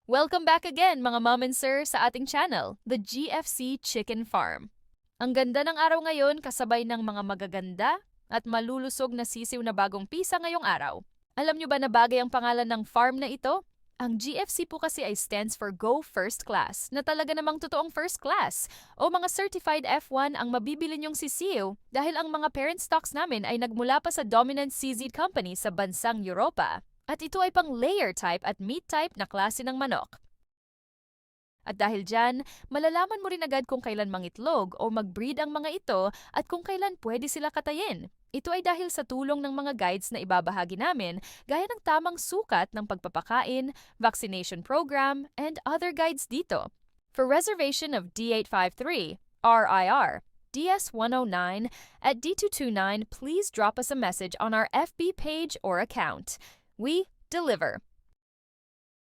Welcome back again mga mom and sir sa ating channel, the GFC Chicken Farm. Ang ganda ng araw ngayon kasabay ng mga magaganda at malulusog na sisiw na bagong pisa ngayong araw. Alam nyo ba na bagay ang pangalan ng farm na ito? Ang GFC po kasi ay stands for Go First Class, na talaga namang totoong first class o mga certified F1 ang mabibili nyong sisiw dahil ang mga parent stocks namin ay nagmula pa sa dominant CZ company sa bansang Europa. At ito ay pang layer type at meat type na klase ng manok. At dahil dyan, malalaman mo rin agad kung kailan mangitlog o mag-breed ang mga ito at kung kailan pwede sila katayin. Ito ay dahil sa tulong ng mga guides na ibabahagi namin gaya ng tamang sukat ng pagpapakain, vaccination program, and other guides dito. For reservation of D853, RIR, DS109, at D229, please drop us a message on our FB page or account. We deliver.